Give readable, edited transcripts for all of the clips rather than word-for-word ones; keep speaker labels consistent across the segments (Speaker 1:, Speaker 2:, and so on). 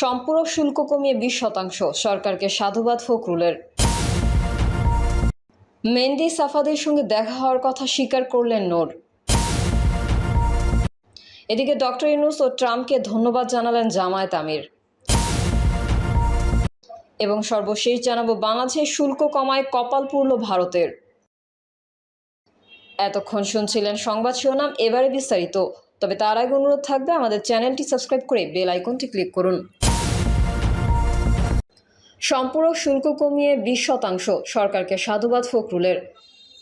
Speaker 1: সম্পূরক শুল্ক কমিয়ে 20% সরকারকে সাধুবাদ ফখরুলের। মেহেদী সাফাদির সঙ্গে দেখা হওয়ার কথা স্বীকার করলেন নূর। এদিকে ডক্টর ইউনূস ও ট্রাম্পকে ধন্যবাদ জানালেন জামায়াত আমির। এবং সর্বশেষ জানাবো, বাংলাদেশের শুল্ক কমায় কপাল পুড়ল ভারতের। এতক্ষণ শুনছিলেন সংবাদ শিরোনাম, এবারে বিস্তারিত। তবে তার আগে অনুরোধ থাকবে আমাদের চ্যানেলটি সাবস্ক্রাইব করে বেল আইকনটি ক্লিক করুন। সম্পূরক শুল্ক কমিয়ে 20% সরকারকে সাধুবাদ ফখরুলের।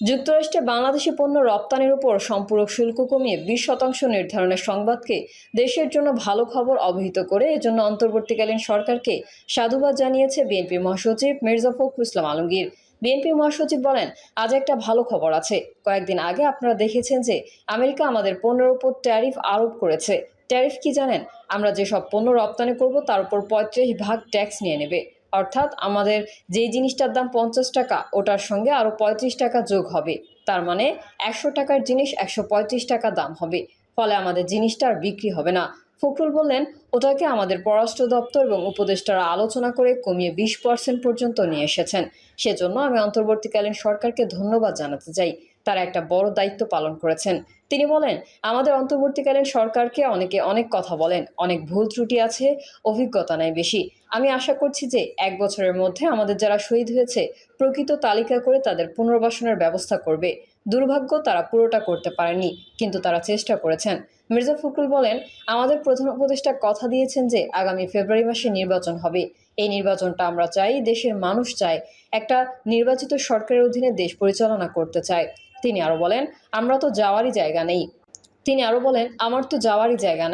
Speaker 1: যুক্তরাষ্ট্রে বাংলাদেশি পণ্য রপ্তানির উপর সম্পূরক শুল্ক কমিয়ে 20% নির্ধারণের সংবাদকে দেশের জন্য ভালো খবর অবহিত করে এজন্য অন্তর্বর্তীকালীন সরকারকে সাধুবাদ জানিয়েছে বিএনপি মহাসচিব মির্জা ফখরুল ইসলাম আলমগীর। বিএনপি মহাসচিব বলেন, আজ একটা ভালো খবর আছে। কয়েকদিন আগে আপনারা দেখেছেন যে আমেরিকা আমাদের পণ্যের উপর ট্যারিফ আরোপ করেছে। ট্যারিফ কি জানেন? আমরা যেসব পণ্য রপ্তানি করব তার উপর 35% ট্যাক্স নিয়ে নেবে। অর্থাৎ আমাদের যেই জিনিসটার দাম 50 টাকা, ওটার সঙ্গে আরও 35 টাকা যোগ হবে। তার মানে 100 টাকার জিনিস 135 টাকা দাম হবে। ফলে আমাদের জিনিসটা আর বিক্রি হবে না। ফখরুল বললেন, ওটাকে আমাদের পররাষ্ট্র দপ্তর এবং উপদেষ্টারা আলোচনা করে কমিয়ে 20% পর্যন্ত নিয়ে এসেছেন। সেজন্য আমি অন্তর্বর্তীকালীন সরকারকে ধন্যবাদ জানাতে চাই। তারা একটা বড় দায়িত্ব পালন করেছেন। তিনি বলেন, আমাদের অন্তর্বর্তীকালীন সরকারকে অনেকে অনেক কথা বলেন, অনেক ভুল ত্রুটি আছে, অভিজ্ঞতা নেই বেশি। আমি আশা করছি যে 1 বছরের মধ্যে আমাদের যারা শহীদ হয়েছে প্রকৃত তালিকা করে তাদের পুনর্বাসনের ব্যবস্থা করবে। দুর্ভাগ্য তারা পুরোটা করতে পারেনি, কিন্তু তারা চেষ্টা করেছেন। মির্জা ফখরুল বলেন, আমাদের প্রধান উপদেষ্টা কথা দিয়েছেন যে আগামী ফেব্রুয়ারি মাসে নির্বাচন হবে। এই নির্বাচনটা আমরা চাই, দেশের মানুষ চায়। একটা নির্বাচিত সরকারের অধীনে দেশ পরিচালনা করতে চায়। তিনি আরও বলেন, আমার তো যাওয়ারই জায়গা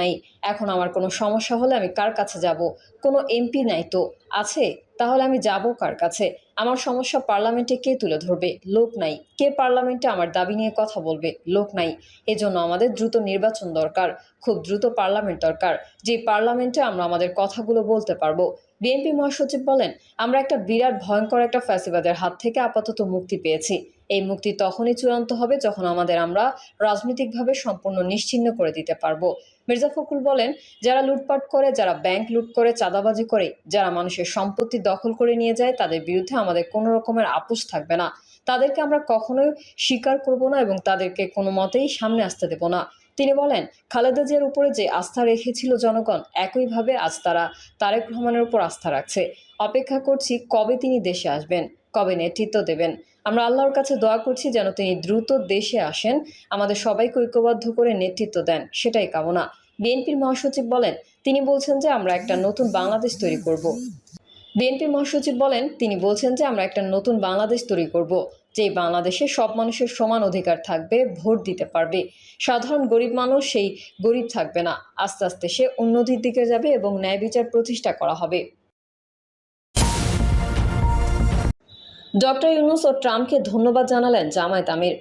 Speaker 1: নেই। এখন আমার কোনো সমস্যা হলে আমি কার কাছে যাব? কোনো এমপি নাই তো? আছে? তাহলে আমি যাব কার কাছে? আমার সমস্যা পার্লামেন্টে কে তুলে ধরবে? লোক নাই। কে পার্লামেন্টে আমার দাবি নিয়ে কথা বলবে? লোক নাই। এজন্য আমাদের দ্রুত নির্বাচন দরকার, খুব দ্রুত পার্লামেন্ট দরকার, যে পার্লামেন্টে আমরা আমাদের কথাগুলো বলতে পারবো। বিএনপি মহাসচিব বলেন, আমরা একটা বিরাট ভয়ঙ্কর একটা ফ্যাসিবাদের হাত থেকে আপাতত মুক্তি পেয়েছি। এই মুক্তি তখনই চূড়ান্ত হবে যখন আমরা রাজনৈতিকভাবে সম্পূর্ণ নিশ্চিহ্ন করে দিতে পারবো। মির্জা ফখরুল বলেন, যারা লুটপাট করে, যারা ব্যাংক লুট করে, চাঁদাবাজি করে, যারা মানুষের সম্পত্তি দখল করে নিয়ে যায়, তাদের বিরুদ্ধে আমাদের কোনো রকমের আপোষ থাকবে না। তাদেরকে আমরা কখনোই স্বীকার করব না এবং তাদেরকে কোনো মতেই সামনে আসতে দেব না। তিনি বলেন, খালেদা জিয়ার উপরে যে আস্থা রেখেছিল জনগণ, একইভাবে আজ তারা তারেক রহমানের উপর আস্থা রাখছে। অপেক্ষা করছি কবে তিনি দেশে আসবেন, কবে নেতৃত্ব দেবেন। আমরা আল্লাহর কাছে দোয়া করছি যেন তিনি দ্রুত দেশে আসেন, আমাদের সবাইকে ঐক্যবদ্ধ করে নেতৃত্ব দেন, সেটাই কামনা। বিএনপির মহাসচিব বলেন, তিনি বলছেন যে আমরা একটা নতুন বাংলাদেশ তৈরি করব। যেই বাংলাদেশে সব মানুষের সমান অধিকার থাকবে, ভোট দিতে পারবে। সাধারণ গরিব মানুষ সেই গরিব থাকবে না। আস্তে আস্তে সে উন্নতির দিকে যাবে এবং ন্যায় বিচার প্রতিষ্ঠা করা হবে। ডক্টর ইউনূস ও ট্রাম্পকে ধন্যবাদ জানালেন জামায়াত আমির।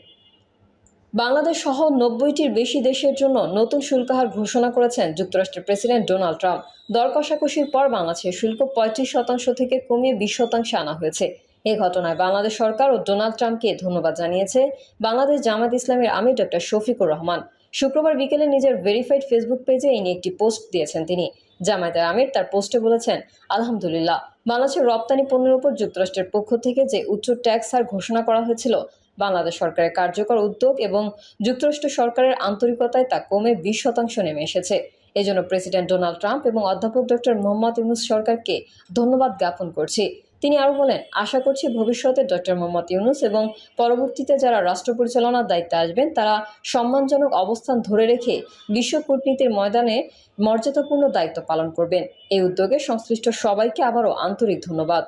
Speaker 1: বাংলাদেশ সহ 90টির বেশি দেশের জন্য নতুন শুল্কহার ঘোষণা করেছেন যুক্তরাষ্ট্রের প্রেসিডেন্ট ডোনাল্ড ট্রাম্প। দর কষাকষির পর বাংলাদেশের শুল্ক 35% থেকে কমিয়ে 20% আনা হয়েছে। এ ঘটনায় বাংলাদেশ সরকার ও ডোনাল্ড ট্রাম্পকে ধন্যবাদ জানিয়েছে বাংলাদেশ জামায়াত ইসলামের আমির ডক্টর শফিকুর রহমান। শুক্রবার বিকেলে নিজের ভেরিফাইড ফেসবুক পেজে এই নিয়ে একটি পোস্ট দিয়েছেন তিনি। জামায়াতের আমির তার পোস্টে বলেছেন, আলহামদুলিল্লাহ, বাংলাদেশের রপ্তানি পণ্যের উপর যুক্তরাষ্ট্রের পক্ষ থেকে যে উচ্চ ট্যাক্স হার ঘোষণা করা হয়েছিল, বাংলাদেশ সরকারের কার্যকর উদ্যোগ এবং যুক্তরাষ্ট্র সরকারের আন্তরিকতায় তা কমে 20% নেমে এসেছে। এজন্য প্রেসিডেন্ট ডোনাল্ড ট্রাম্প এবং অধ্যাপক ডক্টর মোহাম্মদ ইউনূস সরকারকে ধন্যবাদ জ্ঞাপন করছি। তিনি আরও বলেন, আশা করছি ভবিষ্যতে ডক্টর মোহাম্মদ ইউনূস এবং পরবর্তীতে যারা রাষ্ট্র পরিচালনার দায়িত্বে আসবেন তারা সম্মানজনক অবস্থান ধরে রেখে বিশ্ব কূটনীতির ময়দানে মর্যাদাপূর্ণ দায়িত্ব পালন করবেন। এই উদ্যোগে সংশ্লিষ্ট সবাইকে আবারও আন্তরিক ধন্যবাদ।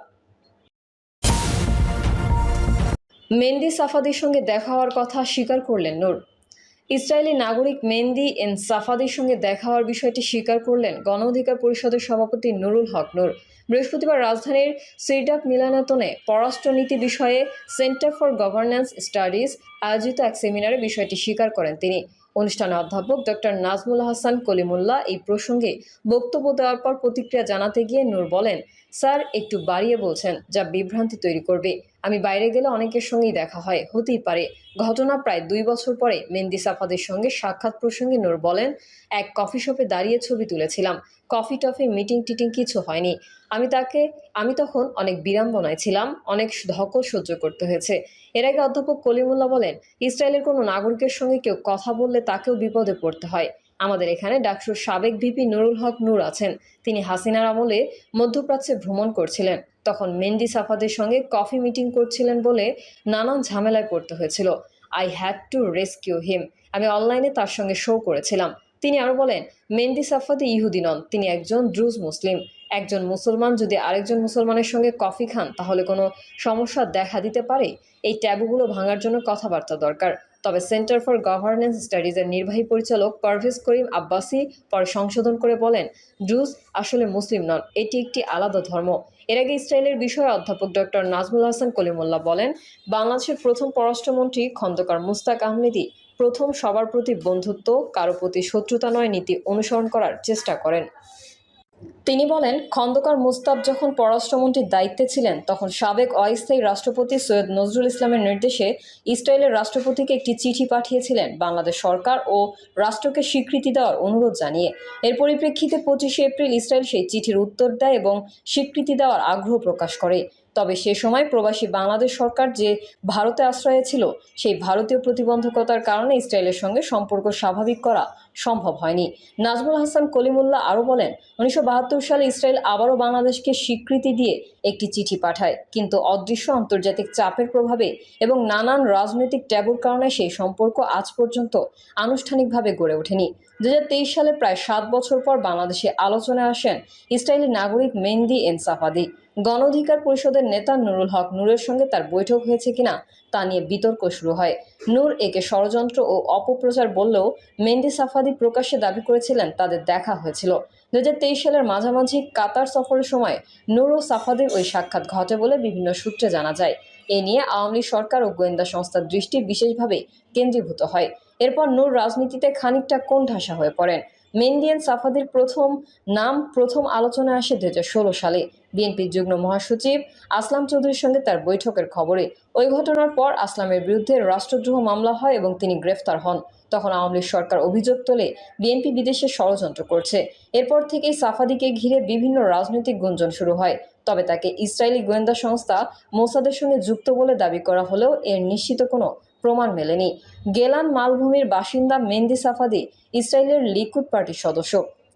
Speaker 1: মেহেদী সাফাদির সঙ্গে দেখা হওয়ার কথা স্বীকার করলেন নূর। ইসরায়েলি নাগরিক মেহেদী সাফাদির সঙ্গে দেখা হওয়ার বিষয়টি স্বীকার করলেন গণ অধিকার পরিষদের সভাপতি নুরুল হক নূর। বৃহস্পতিবার রাজধানীর সিরডাপ মিলনায়তনে পররাষ্ট্রনীতি বিষয়ে সেন্টার ফর গভর্নেন্স স্টাডিজ আয়োজিত এক সেমিনারে বিষয়টি স্বীকার করেন তিনি। অনুষ্ঠানে অধ্যাপক ডক্টর নাজমুল হাসান কলিমুল্লাহ এই প্রসঙ্গে বক্তব্য দেওয়ার পর প্রতিক্রিয়া জানাতে গিয়ে নূর বলেন, স্যার একটু বাড়িয়ে বলছেন, যা বিভ্রান্তি তৈরি করবে। আমি বাইরে গেলে অনেকের সঙ্গেই দেখা হয়, হতেই পারে। ঘটনা প্রায় 2 বছর পরে মেহেদী সাফাদের সঙ্গে সাক্ষাৎ প্রসঙ্গে নূর বলেন, এক কফি শপে দাঁড়িয়ে ছবি তুলেছিলাম। কফি টফি মিটিং টিটিং কিছু হয়নি। আমি তখন অনেক বিড়ম্বনায় ছিলাম, অনেক ধকল সহ্য করতে হয়েছে। এর আগে অধ্যাপক কলিমুল্লাহ বলেন, ইসরায়েলের কোনো নাগরিকের সঙ্গে কেউ কথা বললে তাকেও বিপদে পড়তে হয়। আমাদের এখানে ডাকসুর সাবেক ভিপি নুরুল হক নূর আছেন। তিনি হাসিনার আমলে মধ্যপ্রাচ্যে ভ্রমণ করছিলেন। তখন মেহেদী সাফাদের সঙ্গে কফি মিটিং করছিলেন বলে নানান ঝামেলায় পড়তে হয়েছিল। আই হ্যাড টু রেস্কিউ হিম। আমি অনলাইনে তার সঙ্গে শো করেছিলাম। তিনি আরও বলেন, মেহেদী সাফাদি ইহুদি নন, তিনি একজন দ্রুজ মুসলিম। একজন মুসলমান যদি আরেকজন মুসলমানের সঙ্গে কফি খান তাহলে কোনো সমস্যা দেখা দিতে পারে। এই ট্যাবুগুলো ভাঙার জন্য কথাবার্তা দরকার। তবে সেন্টার ফর গভর্নেন্স স্টাডিজের নির্বাহী পরিচালক পারভেজ করিম আব্বাসি পরে সংশোধন করে বলেন, ড্রুজ আসলে মুসলিম নন, এটি একটি আলাদা ধর্ম। এর আগে ইসরায়েলের বিষয়ে অধ্যাপক ডক্টর নাজমুল হাসান কলিমুল্লাহ বলেন, বাংলাদেশের প্রথম পররাষ্ট্রমন্ত্রী খন্দকার মুস্তাক আহমেদই প্রথম সবার প্রতি বন্ধুত্ব, কারো প্রতি শত্রুতা নয় নীতি অনুসরণ করার চেষ্টা করেন। তিনি বলেন, খন্দকার মুস্তাফ যখন পররাষ্ট্রমন্ত্রীর দায়িত্বে ছিলেন তখন সাবেক অস্থায়ী রাষ্ট্রপতি সৈয়দ নজরুল ইসলামের নির্দেশে ইসরায়েলের রাষ্ট্রপতিকে একটি চিঠি পাঠিয়েছিলেন বাংলাদেশ সরকার ও রাষ্ট্রকে স্বীকৃতি দেওয়ার অনুরোধ জানিয়ে। এর পরিপ্রেক্ষিতে 25 এপ্রিল ইসরায়েল সেই চিঠির উত্তর দেয় এবং স্বীকৃতি দেওয়ার আগ্রহ প্রকাশ করে। তবে সে সময় প্রবাসী বাংলাদেশ সরকার যে ভারতে আশ্রয়ে ছিল, সেই ভারতীয় প্রতিবন্ধকতার কারণে ইসরায়েলের সঙ্গে সম্পর্ক স্বাভাবিক করা সম্ভব হয়নি। নাজমুল হাসান কলিমুল্লাহ আরও বলেন, 1972 সালে ইসরায়েল আবারও বাংলাদেশকে স্বীকৃতি দিয়ে একটি চিঠি পাঠায়, কিন্তু অদৃশ্য আন্তর্জাতিক চাপের প্রভাবে এবং নানান রাজনৈতিক ট্যাবুর কারণে সেই সম্পর্ক আজ পর্যন্ত আনুষ্ঠানিকভাবে গড়ে ওঠেনি। 2023 সালে প্রায় 7 বছর পর বাংলাদেশে আলোচনায় আসেন ইসরায়েলি নাগরিক মেহেদী সাফাদি। গণ অধিকার পরিষদের নেতা নুরুল হক নূরের সঙ্গে তার বৈঠক হয়েছে কিনা তা নিয়ে বিতর্ক শুরু হয়। নূর একে ষড়যন্ত্র ও অপপ্রচার বললেও মেহেদী সাফাদি প্রকাশ্যে দাবি করেছিলেন তাদের দেখা হয়েছিল। 2023 সালের মাঝামাঝি কাতার সফরের সময় নূর ও সাফাদির ওই সাক্ষাৎ ঘটে বলে বিভিন্ন সূত্রে জানা যায়। এ নিয়ে আওয়ামী লীগ সরকার ও গোয়েন্দা সংস্থার দৃষ্টি বিশেষভাবে কেন্দ্রীভূত হয়। এরপর নূর রাজনীতিতে খানিকটা কোণঠাসা হয়ে পড়েন। মেহেদী সাফাদির প্রথম আলোচনায় আসে 2016 সালে বিএনপির যুগ্ম মহাসচিব আসলাম চৌধুরীর সঙ্গে তার বৈঠকের খবরে। ওই ঘটনার পর আসলামের বিরুদ্ধে রাষ্ট্রদ্রোহ মামলা হয় এবং তিনি গ্রেফতার হন। তখন আওয়ামী লীগ সরকার অভিযোগ তোলে বিএনপি বিদেশে ষড়যন্ত্র করছে। এরপর থেকেই সাফাদিকে ঘিরে বিভিন্ন রাজনৈতিক গুঞ্জন শুরু হয়। তবে তাকে ইসরায়েলি গোয়েন্দা সংস্থা মোসাদের সঙ্গে যুক্ত বলে দাবি করা হলেও এর নিশ্চিত কোনো প্রমাণ মেলেনি। গেলান মালভূমির বাসিন্দা মেহেদী সাফাদি ইসরায়েলের লিকুদ পার্টির সদস্য।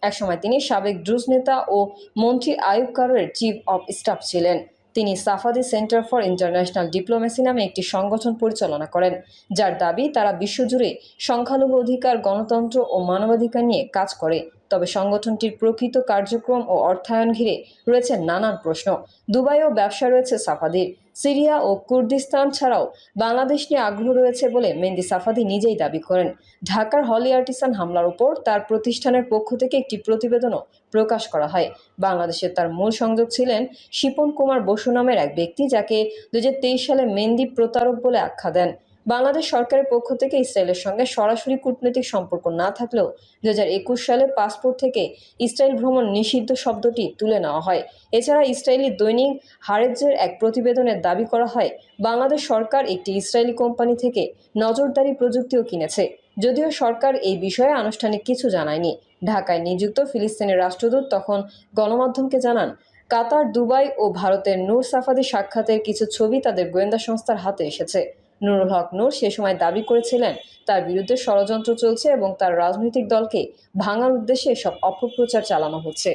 Speaker 1: একসময় তিনি সাবেক ড্রুজ নেতা ও মন্ত্রী আইয়ুব কারের চিফ অব স্টাফ ছিলেন। তিনি Safadi centre for international diplomacy নামে একটি সংগঠন পরিচালনা করেন, যার দাবি তারা বিশ্বজুড়ে সংখ্যালঘু অধিকার, গণতন্ত্র ও মানবাধিকার নিয়ে কাজ করে। তবে সংগঠনটির প্রকৃত কার্যক্রম ও অর্থায়ন ঘিরে রয়েছে নানান প্রশ্ন। দুবাইও ব্যবসা রয়েছে সাফাদির। সিরিয়া ও কুর্দিস্তান ছাড়াও বাংলাদেশ নিয়ে আগ্রহ রয়েছে বলে মেহেদী সাফাদি নিজেই দাবি করেন। ঢাকার হলি আর্টিসান হামলার উপর তার প্রতিষ্ঠানের পক্ষ থেকে একটি প্রতিবেদনও প্রকাশ করা হয়। বাংলাদেশে তার মূল সংযোগ ছিলেন শিপন কুমার বসু নামের এক ব্যক্তি, যাকে 2023 সালে মেহেদী প্রতারক বলে আখ্যা দেন। বাংলাদেশ সরকারের পক্ষ থেকে ইসরায়েলের সঙ্গে সরাসরি কূটনৈতিক সম্পর্ক না থাকলেও 2021 সালে পাসপোর্ট থেকে ইসরায়েল ভ্রমণ নিষিদ্ধ শব্দটি তুলে নেওয়া হয়। এছাড়া ইসরায়েলি দৈনিক হারেজের এক প্রতিবেদনে দাবি করা হয়, বাংলাদেশ সরকার একটি ইসরায়েলি কোম্পানি থেকে নজরদারি প্রযুক্তিও কিনেছে, যদিও সরকার এই বিষয়ে আনুষ্ঠানিক কিছু জানায়নি। ঢাকায় নিযুক্ত ফিলিস্তিনের রাষ্ট্রদূত তখন গণমাধ্যমকে জানান, কাতার, দুবাই ও ভারতের নূর সাফাদি সাক্ষাতের কিছু ছবি তাদের গোয়েন্দা সংস্থার হাতে এসেছে। নুরুল হক নূর সে সময় দাবি করেছিলেন তার বিরুদ্ধে ষড়যন্ত্র চলছে এবং তার রাজনৈতিক দলকে ভাঙার উদ্দেশ্যে এসব অপপ্রচার চালানো হচ্ছে।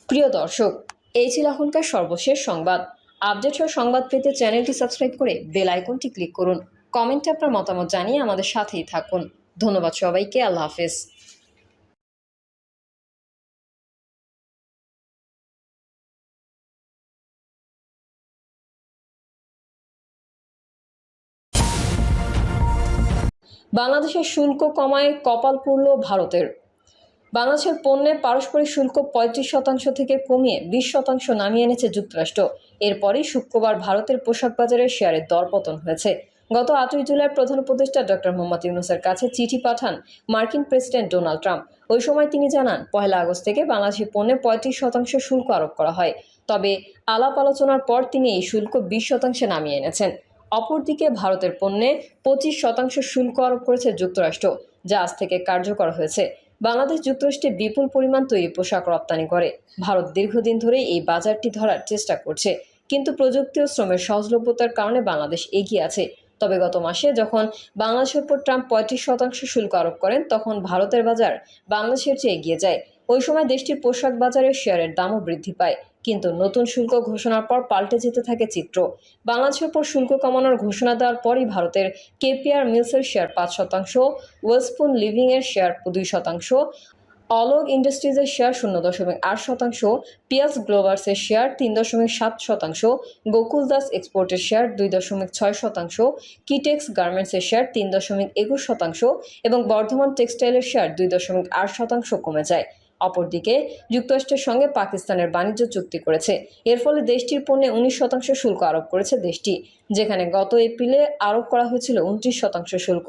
Speaker 1: প্রিয় দর্শক, এই ছিল এখনকার সর্বশেষ সংবাদ। আপডেট হওয়া সংবাদ পেতে চ্যানেলটি সাবস্ক্রাইব করে বেল আইকনটি ক্লিক করুন। কমেন্টে আপনার মতামত জানিয়ে আমাদের সাথেই থাকুন। ধন্যবাদ সবাইকে। আল্লাহ হাফেজ। বাংলাদেশের শুল্ক কমায় কপাল পুড়ল ভারতের। বাংলাদেশের পণ্যের পারস্পরিক শুল্ক 35% থেকে কমিয়ে 20% নামিয়ে এনেছে যুক্তরাষ্ট্র। এরপরই শুক্রবার ভারতের পোশাক বাজারের শেয়ারের দরপতন হয়েছে। গত 8ই জুলাই প্রধান উপদেষ্টা ডক্টর মোহাম্মদ ইউনূসের কাছে চিঠি পাঠান মার্কিন প্রেসিডেন্ট ডোনাল্ড ট্রাম্প। ওই সময় তিনি জানান, 1 আগস্ট থেকে বাংলাদেশি পণ্যে 35% শুল্ক আরোপ করা হয়। তবে আলাপ আলোচনার পর তিনি এই শুল্ক 20% নামিয়ে এনেছেন। অপরদিকে ভারতের পণ্যে 25% শুল্ক আরোপ করেছে যুক্তরাষ্ট্র, যা আজ থেকে কার্যকর হয়েছে। বাংলাদেশ যুক্তরাষ্ট্রে বিপুল পরিমাণ তৈরি পোশাক রপ্তানি করে। ভারত দীর্ঘদিন ধরেই এই বাজারটি ধরার চেষ্টা করছে, কিন্তু প্রযুক্তি ও শ্রমের সহজলভ্যতার কারণে বাংলাদেশ এগিয়ে আছে। তবে গত মাসে যখন বাংলাদেশের উপর ট্রাম্প 35% শুল্ক আরোপ করেন, তখন ভারতের বাজার বাংলাদেশের চেয়ে এগিয়ে যায়। ওই সময় দেশটির পোশাক বাজারের শেয়ারের দামও বৃদ্ধি পায়। কিন্তু নতুন শুল্ক ঘোষণার পর পাল্টে যেতে থাকে চিত্র। বাংলাদেশের উপর শুল্ক কমানোর ঘোষণা দেওয়ার পরই ভারতের কেপিআর মিলসের শেয়ার 5%, ওয়েলস্পুন লিভিংয়ের শেয়ার 2%, অলোক ইন্ডাস্ট্রিজের শেয়ার 0.8%, পিয়াস গ্লোবার্সের শেয়ার 3.7%, গোকুল দাস এক্সপোর্টের শেয়ার 2.6%, কিটেক্স গার্মেন্টসের শেয়ার 3.21% এবং বর্ধমান টেক্সটাইলের শেয়ার 2.8% কমে যায়। অপরদিকে যুক্তরাষ্ট্রের সঙ্গে পাকিস্তানের বাণিজ্য চুক্তি করেছে। এর ফলে দেশটির পণ্যে 19% শুল্ক আরোপ করেছে দেশটি, যেখানে গত এপ্রিলে আরোপ করা হয়েছিল 29% শুল্ক।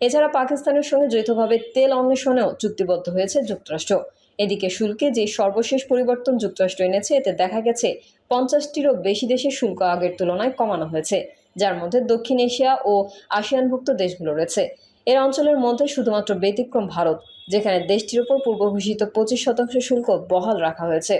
Speaker 1: এছাড়া পাকিস্তানের সঙ্গে যৌথভাবে তেল অন্বেষণেও চুক্তিবদ্ধ হয়েছে যুক্তরাষ্ট্র। এদিকে শুল্কে যে সর্বশেষ পরিবর্তন যুক্তরাষ্ট্র এনেছে, এতে দেখা গেছে 50টিরও বেশি দেশের শুল্ক আগের তুলনায় কমানো হয়েছে, যার মধ্যে দক্ষিণ এশিয়া ও আসিয়ানভুক্ত দেশগুলো রয়েছে। এর অঞ্চলের মধ্যে শুধুমাত্র ব্যতিক্রম ভারত, যেখানে দেশটির উপর পূর্ব ঘোষিত 25% শুল্ক বহাল রাখা হয়েছে।